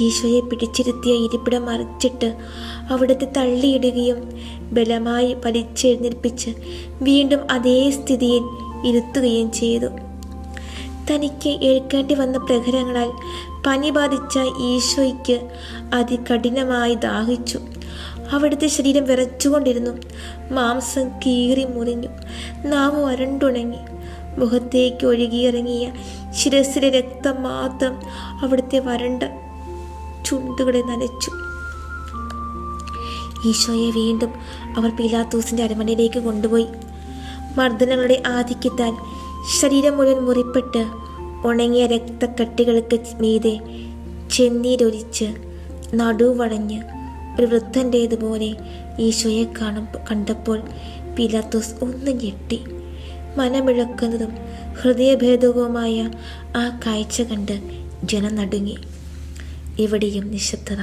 S1: ഈശോയെ പിടിച്ചിരുത്തിയ ഇരിപ്പിടം മറിച്ചിട്ട് അവിടുത്തെ തള്ളിയിടുകയും ബലമായി വലിച്ചെഴുന്നേൽപ്പിച്ച് വീണ്ടും അതേ സ്ഥിതിയിൽ ഇരുത്തുകയും ചെയ്തു. തനിക്ക് ഏൽക്കേണ്ടി വന്ന പ്രഹരങ്ങളാൽ പനി ബാധിച്ച ഈശോയ്ക്ക് അതികഠിനമായി ദാഹിച്ചു. അവിടുത്തെ ശരീരം വിറച്ചുകൊണ്ടിരുന്നു. മാംസം കീറി മുറിഞ്ഞു. നാവ് വരണ്ടുണങ്ങി. മുഖത്തേക്ക് ഒഴുകിയിറങ്ങിയ ശിരസിലെ രക്തം മാത്രം അവിടുത്തെ വരണ്ട ചുണ്ടുകളെ നനച്ചു. ഈശോയെ വീണ്ടും അവർ പീലാത്തോസിന്റെ അരമനയിലേക്ക് കൊണ്ടുപോയി. മർദ്ദനങ്ങളുടെ ആധിക്യത്താൽ ശരീരം മുഴുവൻ മുറിപ്പെട്ട് ഉണങ്ങിയ രക്തക്കട്ടികൾക്ക് മീതെ ചെന്നീരൊലിച്ച് നടുവടഞ്ഞ് ഒരു വൃദ്ധൻ്റേതുപോലെ ഈശോയെ കണ്ടപ്പോൾ പീലാത്തോസ് ഒന്ന് ഞെട്ടി. മനമിളക്കുന്നതും ഹൃദയഭേദകവുമായ ആ കാഴ്ച കണ്ട് ജനം നടുങ്ങി. എവിടെയും നിശബ്ദത.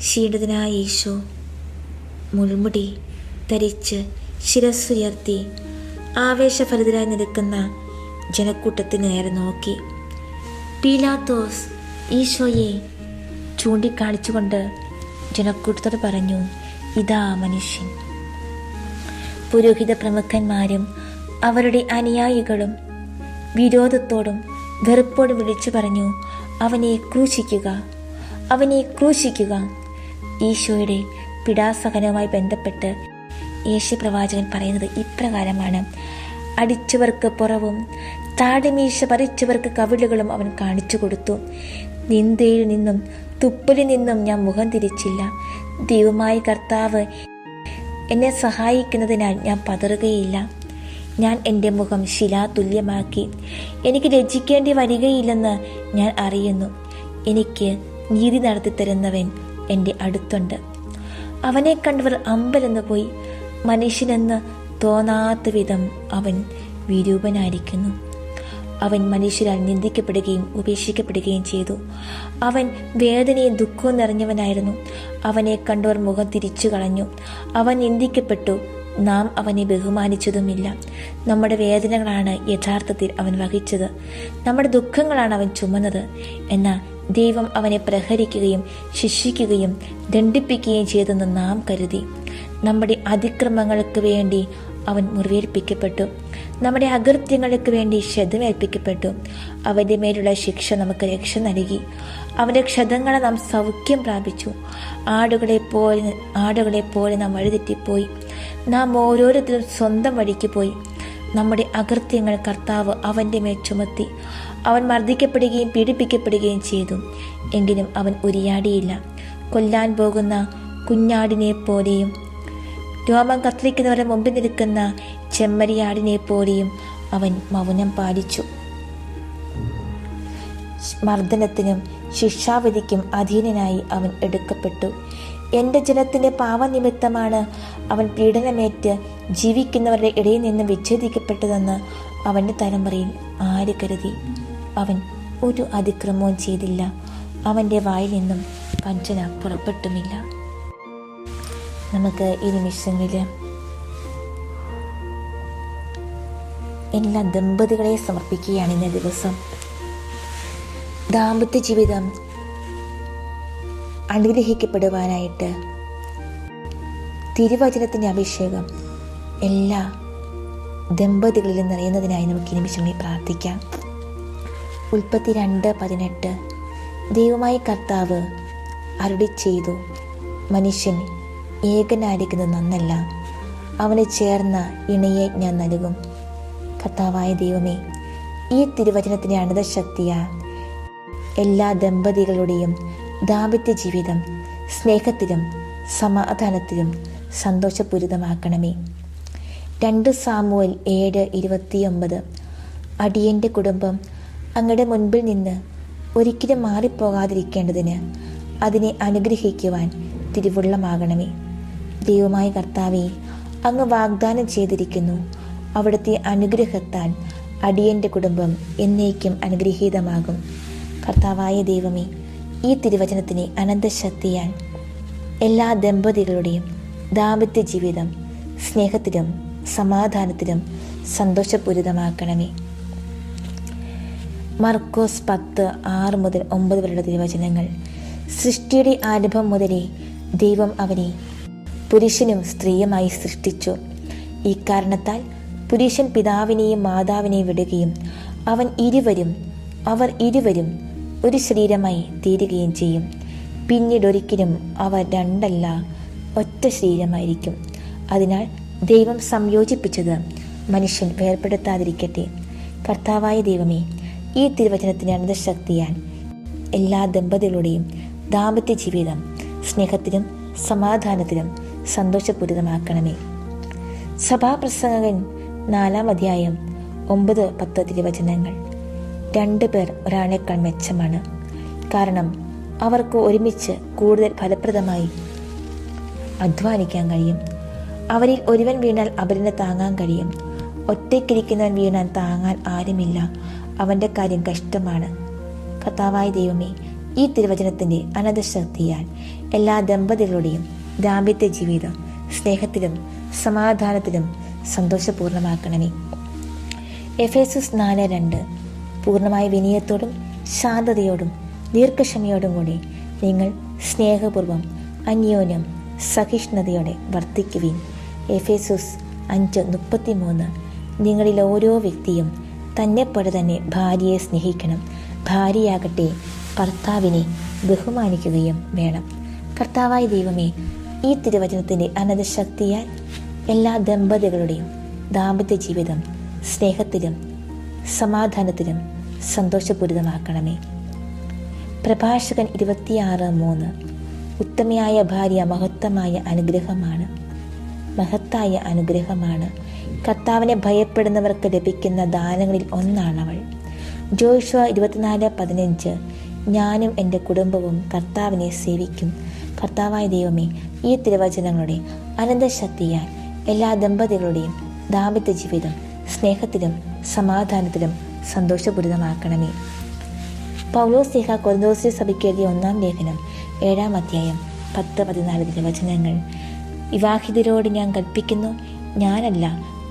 S1: ക്ഷീണിതനായ ഈശോ മുൾമുടി ധരിച്ച് ശിരസ്സുയർത്തി ആവേശഭരിതരായി നിൽക്കുന്ന ജനക്കൂട്ടത്തിന് നേരെ നോക്കി. പീലാത്തോസ് ഈശോയെ ചൂണ്ടിക്കാണിച്ചുകൊണ്ട് ജനക്കൂട്ടത്തോട് പറഞ്ഞു, ഇതാ മനുഷ്യൻ. പുരോഹിത പ്രമുഖന്മാരും അവരുടെ അനുയായികളും വിരോധത്തോടും വെറുപ്പോടും വിളിച്ചു പറഞ്ഞു, അവനെ ക്രൂശിക്കുക, അവനെ ക്രൂശിക്കുക. ഈശോയുടെ പീഡാസഹനവുമായി ബന്ധപ്പെട്ട് യേശുപ്രവാചകൻ പറയുന്നത് ഇപ്രകാരമാണ്: അടിച്ചവർക്ക് പുറവും താടിമീശ പറിച്ചവർക്ക് കവിളുകളും അവൻ കാണിച്ചു കൊടുത്തു. നിന്ദയിൽ നിന്നും തുപ്പലിൽ നിന്നും ഞാൻ മുഖം തിരിച്ചില്ല. ദൈവമായ കർത്താവ് എന്നെ സഹായിക്കുന്നതിനാൽ ഞാൻ പതറുകയില്ല. ഞാൻ എൻ്റെ മുഖം ശിലാതുല്യമാക്കി. എനിക്ക് ലജ്ജിക്കേണ്ടി വരികയില്ലെന്ന് ഞാൻ അറിയുന്നു. എനിക്ക് നീതി നടത്തിത്തരുന്നവൻ എൻ്റെ അടുത്തുണ്ട്. അവനെ കണ്ടവർ അമ്പരന്ന് പോയി. മനുഷ്യനെന്ന് തോന്നാത്ത വിധം അവൻ വിരൂപനായിരിക്കുന്നു. അവൻ മനുഷ്യരാൽ നിന്ദിക്കപ്പെടുകയും ഉപേക്ഷിക്കപ്പെടുകയും ചെയ്തു. അവൻ വേദനയും ദുഃഖവും നിറഞ്ഞവനായിരുന്നു. അവനെ കണ്ടവർ മുഖം തിരിച്ചു കളഞ്ഞു. അവൻ നിന്ദിക്കപ്പെട്ടു, നാം അവനെ ബഹുമാനിച്ചതുമില്ല. നമ്മുടെ വേദനകളാണ് യഥാർത്ഥത്തിൽ അവൻ വഹിച്ചത്, നമ്മുടെ ദുഃഖങ്ങളാണ് അവൻ ചുമന്നത്. എന്നാൽ ദൈവം അവനെ പ്രഹരിക്കുകയും ശിക്ഷിക്കുകയും ദണ്ഡിപ്പിക്കുകയും ചെയ്തെന്ന് നാം കരുതി. നമ്മുടെ അതിക്രമങ്ങൾക്ക് വേണ്ടി അവൻ മുറിവേൽപ്പിക്കപ്പെട്ടു. നമ്മുടെ അകൃത്യങ്ങൾക്ക് വേണ്ടി ക്ഷതമേൽപ്പിക്കപ്പെട്ടു. അവൻ്റെ മേലുള്ള ശിക്ഷ നമുക്ക് രക്ഷ നൽകി. അവൻ്റെ ക്ഷതങ്ങളെ നാം സൗഖ്യം പ്രാപിച്ചു. ആടുകളെപ്പോലെ നാം വഴിതെറ്റിപ്പോയി. നാം ഓരോരുത്തരും സ്വന്തം വഴിക്ക് പോയി. നമ്മുടെ അകൃത്യങ്ങൾ കർത്താവ് അവൻ്റെ മേൽ ചുമത്തി. അവൻ മർദ്ദിക്കപ്പെടുകയും പീഡിപ്പിക്കപ്പെടുകയും ചെയ്തു. എങ്കിലും അവൻ ഉരിയാടിയില്ല. കൊല്ലാൻ പോകുന്ന കുഞ്ഞാടിനെ പോലെയും രോമം കത്തിരിക്കുന്നവരുടെ മുമ്പിൽ നിൽക്കുന്ന ചെമ്മരിയാടിനെ പോലെയും അവൻ മൗനം പാലിച്ചു. മർദ്ദനത്തിനും ശിക്ഷാവിധിക്കും അധീനനായി അവൻ എടുക്കപ്പെട്ടു. എൻ്റെ ജനത്തിൻ്റെ പാപനിമിത്തമാണ് അവൻ പീഡനമേറ്റ് ജീവിക്കുന്നവരുടെ ഇടയിൽ നിന്നും വിച്ഛേദിക്കപ്പെട്ടതെന്ന് അവൻ്റെ തലമുറയിൽ ആര് കരുതി? അവൻ ഒരു അതിക്രമവും ചെയ്തില്ല. അവൻ്റെ വായിൽ നിന്നും വഞ്ചന പുറപ്പെട്ടുമില്ല. നമുക്ക് ഈ നിമിഷങ്ങളിൽ എല്ലാ ദമ്പതികളെ സമർപ്പിക്കുകയാണ് ഇന്നേ ദിവസം. ദാമ്പത്യ ജീവിതം അനുഗ്രഹിക്കപ്പെടുവാനായിട്ട് തിരുവചനത്തിൻ്റെ അഭിഷേകം എല്ലാ ദമ്പതികളിലും നിറയുന്നതിനായി നമുക്ക് ഈ നിമിഷങ്ങളിൽ പ്രാർത്ഥിക്കാം. ഉൽപ്പത്തി 2:18 ദൈവമായ കർത്താവ് അരുളി ചെയ്തു, മനുഷ്യൻ ഏകനായിരിക്കുന്നത് നന്നല്ല, അവന് ചേർന്ന ഇണയെ ഞാൻ നൽകും. കർത്താവായ ദൈവമേ, ഈ തിരുവചനത്തിൻ്റെ അനന്തശക്തിയാൽ എല്ലാ ദമ്പതികളുടെയും ദാമ്പത്യ ജീവിതം സ്നേഹത്തിലും സമാധാനത്തിലും സന്തോഷപൂരിതമാക്കണമേ. 2 സാമുവേൽ 7:29 അടിയൻ്റെ കുടുംബം അങ്ങയുടെ മുൻപിൽ നിന്ന് ഒരിക്കലും മാറിപ്പോകാതിരിക്കേണ്ടതിന് അതിനെ അനുഗ്രഹിക്കുവാൻ തിരുവുള്ളമാകണമേ. ദൈവമായ കർത്താവേ, അങ്ങ് വാഗ്ദാനം ചെയ്തിരിക്കുന്നു, അവിടുത്തെ അനുഗ്രഹത്താൽ അടിയൻ്റെ കുടുംബം എന്നേക്കും അനുഗ്രഹീതമാകും. കർത്താവായ ദൈവമേ, ഈ തിരുവചനത്തിന് അനന്തശക്തിയാൽ എല്ലാ ദമ്പതികളുടെയും ദാമ്പത്യ ജീവിതം സ്നേഹത്തിലും സമാധാനത്തിലും സന്തോഷപൂരിതമാക്കണമേ. മർക്കോസ് 10:6 മുതൽ 9 വരെയുള്ള തിരുവചനങ്ങൾ. സൃഷ്ടിയുടെ ആരംഭം മുതലേ ദൈവം അവനെ പുരുഷനും സ്ത്രീയുമായി സൃഷ്ടിച്ചു. ഈ കാരണത്താൽ പുരുഷൻ പിതാവിനെയും മാതാവിനെയും വിടുകയും അവർ ഇരുവരും ഒരു ശരീരമായി തീരുകയും ചെയ്യും. പിന്നീടൊരിക്കലും അവർ രണ്ടല്ല, ഒറ്റ ശരീരമായിരിക്കും. അതിനാൽ ദൈവം സംയോജിപ്പിച്ചത് മനുഷ്യൻ വേർപെടുത്താതിരിക്കട്ടെ. കർത്താവായ ദൈവമേ, ഈ തിരുവചനത്തിൻ്റെ അനന്തശക്തിയാൽ എല്ലാ ദമ്പതികളുടെയും ദാമ്പത്യ ജീവിതം സ്നേഹത്തിലും സമാധാനത്തിലും സന്തോഷപൂരിതമാക്കണമേ. സഭാപ്രസംഗകൻ 4-ാം അധ്യായം 9-10 തിരുവചനങ്ങൾ. 2 പേർ ഒരാളേക്കാൾ മെച്ചമാണ്, കാരണം അവർക്ക് ഒരുമിച്ച് കൂടുതൽ ഫലപ്രദമായി അധ്വാനിക്കാൻ കഴിയും. അവരിൽ ഒരുവൻ വീണാൽ അവരിനെ താങ്ങാൻ കഴിയും. ഒറ്റയ്ക്കിരിക്കുന്നവൻ വീണാൽ താങ്ങാൻ ആരുമില്ല, അവൻ്റെ കാര്യം കഷ്ടമാണ്. കർത്താവായ ദൈവമേ, ഈ തിരുവചനത്തിൻ്റെ അനന്തശക്തിയാൽ എല്ലാ ദമ്പതികളുടെയും ദാമ്പത്യ ജീവിതം സ്നേഹത്തിലും സമാധാനത്തിലും സന്തോഷപൂർണ്ണമാക്കണമേ. എഫേസസ് 4:2 പൂർണ്ണമായ വിനയത്തോടും ശാന്തതയോടും ദീർഘക്ഷമയോടും കൂടി നിങ്ങൾ സ്നേഹപൂർവ്വം അന്യോന്യം സഹിഷ്ണുതയോടെ വർത്തിക്കുവിൻ. എഫേസസ് 5:33 നിങ്ങളിൽ ഓരോ വ്യക്തിയും തന്നെപ്പോലെ തന്നെ ഭാര്യയെ സ്നേഹിക്കണം. ഭാര്യയാകട്ടെ ഭർത്താവിനെ ബഹുമാനിക്കുകയും വേണം. കർത്താവായ ദൈവമേ, ഈ തിരുവചനത്തിൻ്റെ അനന്തശക്തിയാൽ എല്ലാ ദമ്പതികളുടെയും ദാമ്പത്യ ജീവിതം സ്നേഹത്തിലും സമാധാനത്തിലും സന്തോഷപൂരിതമാക്കണമേ. പ്രഭാഷകൻ 26:3 ഉത്തമയായ ഭാര്യ മഹത്തായ അനുഗ്രഹമാണ്. കർത്താവിനെ ഭയപ്പെടുന്നവർക്ക് ലഭിക്കുന്ന ദാനങ്ങളിൽ ഒന്നാണവൾ. ജോഷുവ 24:15 ഞാനും എൻ്റെ കുടുംബവും കർത്താവിനെ സേവിക്കും. കർത്താവായ ദൈവമേ, ഈ തിരുവചനങ്ങളുടെ അനന്തശക്തിയാൽ എല്ലാ ദമ്പതികളുടെയും ദാമ്പത്യ ജീവിതം സ്നേഹത്തിലും സമാധാനത്തിലും സന്തോഷപൂരിതമാക്കണമേ. പൗലോസ് കൊരിന്ത്യർ സഭയ്ക്ക് എഴുതിയ 1-ാം ലേഖനം 7-ാം അധ്യായം 10-14 തിരുവചനങ്ങൾ. വിവാഹിതരോട് ഞാൻ കൽപ്പിക്കുന്നു, ഞാനല്ല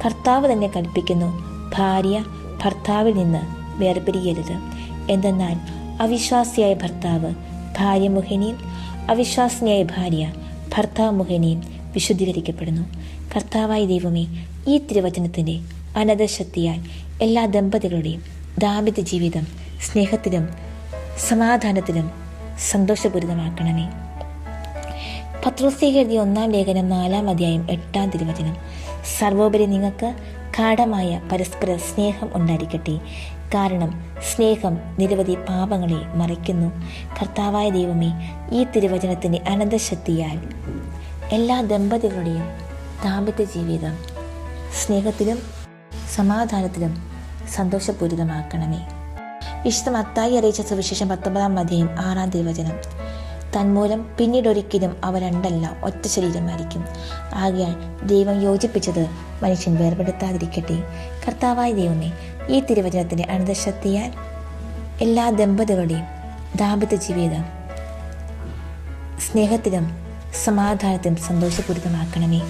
S1: കർത്താവ് തന്നെ കൽപ്പിക്കുന്നു, ഭാര്യ ഭർത്താവിൽ നിന്ന് വേർപിരിയരുത്. എന്തെന്നാൽ അവിശ്വാസിയായ ഭർത്താവ് ഭാര്യ മുഖേനയും അവിശ്വാസിനിയായ ഭാര്യ ഭർത്താവ് മുഖേനയും വിശുദ്ധീകരിക്കപ്പെടുന്നു. കർത്താവായ ദൈവമേ, ഈ തിരുവചനത്തിൻ്റെ അനന്തശക്തിയാൽ എല്ലാ ദമ്പതികളുടെയും ദാമ്പത്യ ജീവിതം സ്നേഹത്തിലും സമാധാനത്തിലും സന്തോഷപൂരിതമാക്കണമേ. പത്രോസ്ലീഹ എഴുതിയ 1-ാം ലേഖനം 4-ാം അധ്യായം 8-ാം തിരുവചനം. സർവോപരി നിങ്ങൾക്ക് ഗാഢമായ പരസ്പര സ്നേഹം ഉണ്ടായിരിക്കട്ടെ, കാരണം സ്നേഹം നിരവധി പാപങ്ങളെ മറയ്ക്കുന്നു. കർത്താവായ ദൈവമേ, ഈ തിരുവചനത്തിൻ്റെ അനന്തശക്തിയാൽ എല്ലാ ദമ്പതികളുടെയും ദാമ്പത്യ ജീവിതം സ്നേഹത്തിലും സമാധാനത്തിലും സന്തോഷപൂരിതമാക്കണമേ. വിശുദ്ധ മത്തായി അറിയിച്ച സുവിശേഷം 19-ാം അധ്യായം 6-ാം തിരുവചനം. തന്മൂലം പിന്നീടൊരിക്കലും അവ രണ്ടല്ല ഒറ്റ ശരീരമായിരിക്കും. ആകയാൽ ദൈവം യോജിപ്പിച്ചത് മനുഷ്യൻ വേർപെടുത്താതിരിക്കട്ടെ. കർത്താവായ ദൈവമേ, ഈ തിരുവചനത്തിൻ്റെ അനന്തശക്തിയാൽ എല്ലാ ദമ്പതികളുടെയും ദാമ്പത്യ ജീവിതം സ്നേഹത്തിലും സമാധാനത്തിലും സന്തോഷപൂരിതമാക്കണമേ.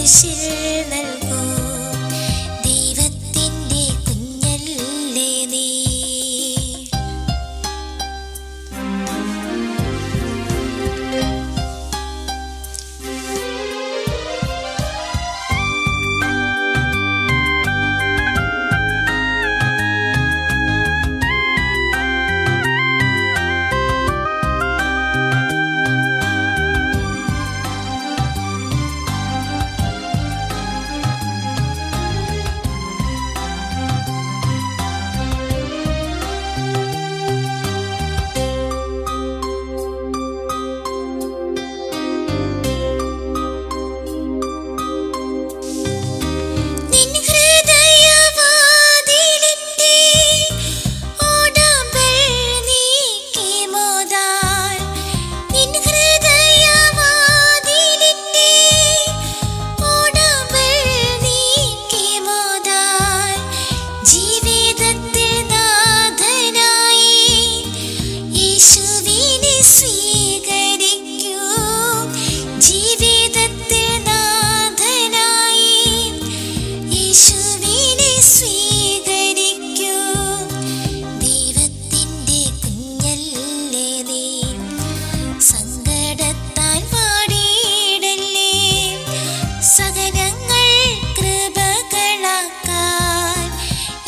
S2: ക്രൂശിൽ നൽകൂ. ദൈവത്തിൻ്റെ കുഞ്ഞല്ലേ നീ.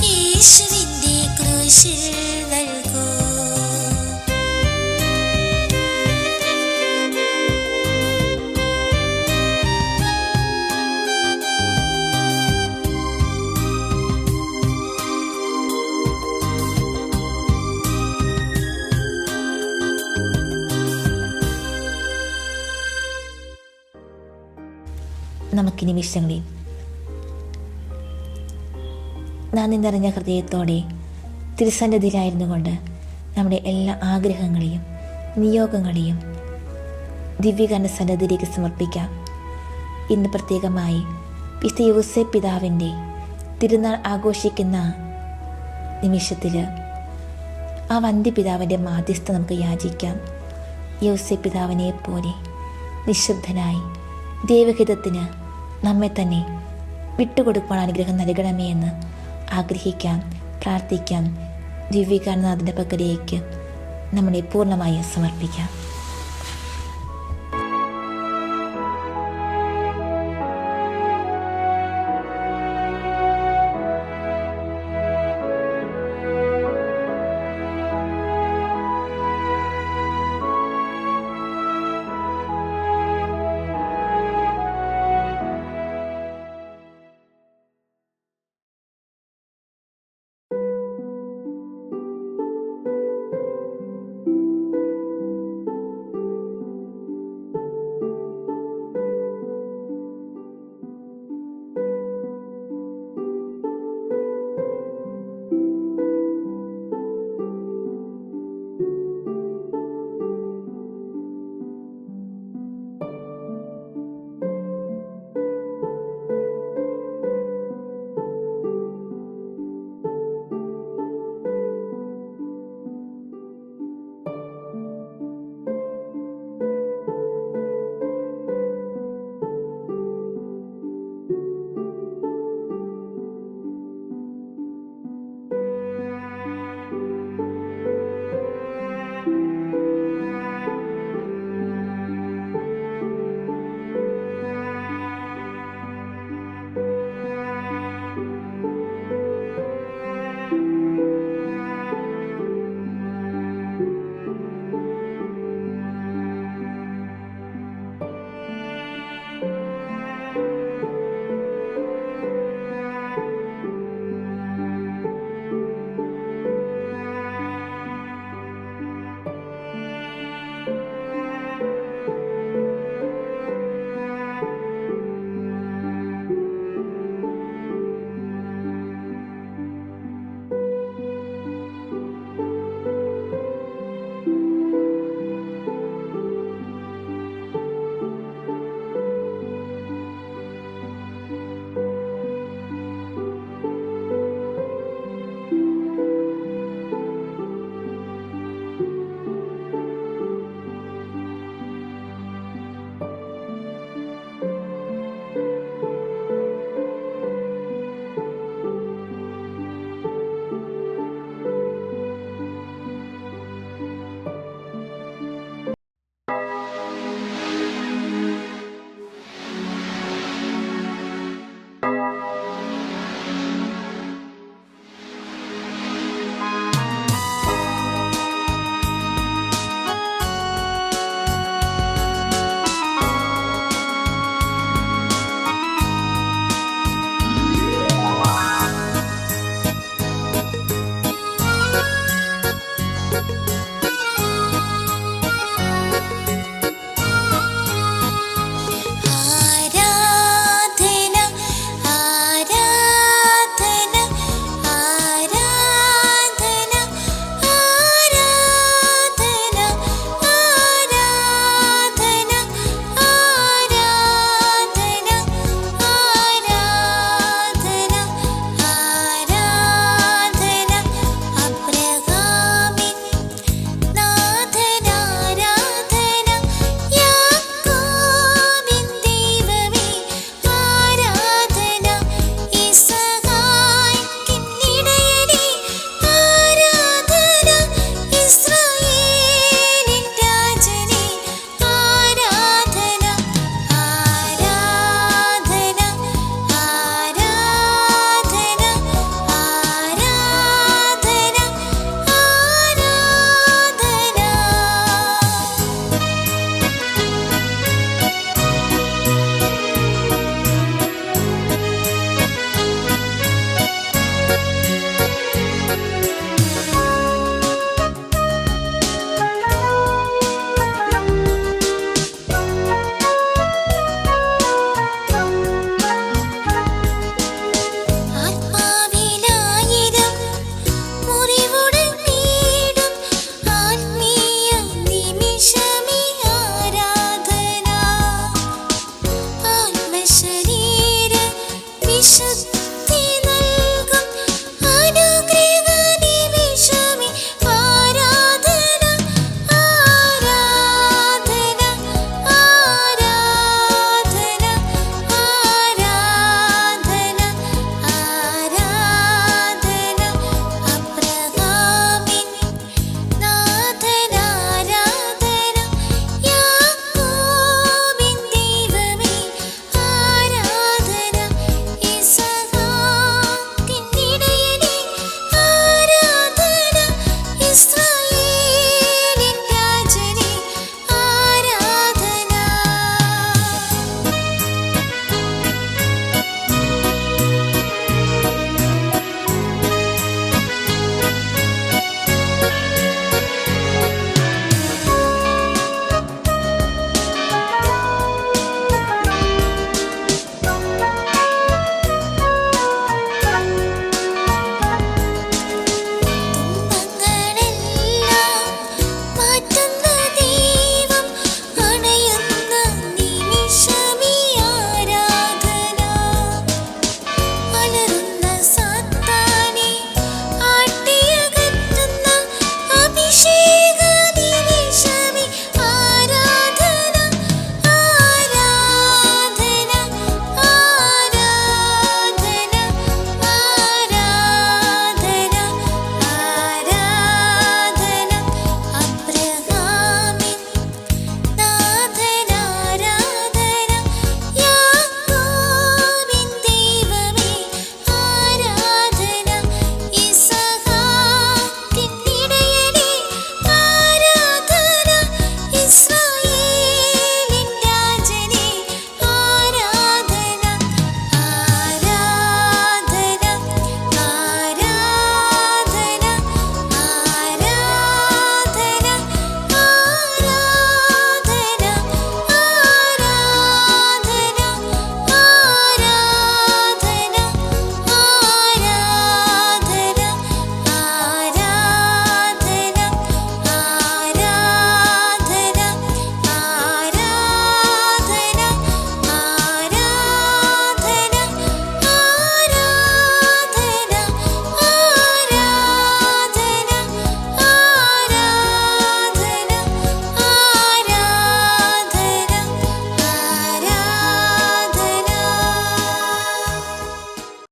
S2: യേശുവിൻ്റെ ക്രൂശിൽ നൽകൂ.
S1: നമുക്ക് നിമിഷങ്ങളിൽ നന്ദി നിറഞ്ഞ ഹൃദയത്തോടെ തിരുസന്നിധിയിലായിരുന്നു കൊണ്ട് നമ്മുടെ എല്ലാ ആഗ്രഹങ്ങളെയും നിയോഗങ്ങളെയും ദിവ്യകാരണ സന്നിധിയിലേക്ക് സമർപ്പിക്കാം. ഇന്ന് പ്രത്യേകമായി വിശുദ്ധ യോസേപ്പ് പിതാവിൻ്റെ തിരുനാൾ ആഘോഷിക്കുന്ന നിമിഷത്തിൽ ആ വന്ധ്യപിതാവിൻ്റെ മാധ്യസ്ഥ നമുക്ക് യാചിക്കാം. യോസേപ്പ് പിതാവിനെ പോലെ നിശബ്ദനായി ദൈവഹിതത്തിന് നമ്മെ തന്നെ വിട്ടുകൊടുക്കുവാൻ അനുഗ്രഹം നൽകണമേ എന്ന് ആഗ്രഹിക്കാം, പ്രാർത്ഥിക്കാം. ദിവ്യകാരണനാഥൻ്റെ പക്കലേക്ക് നമ്മളെ പൂർണ്ണമായി സമർപ്പിക്കാം.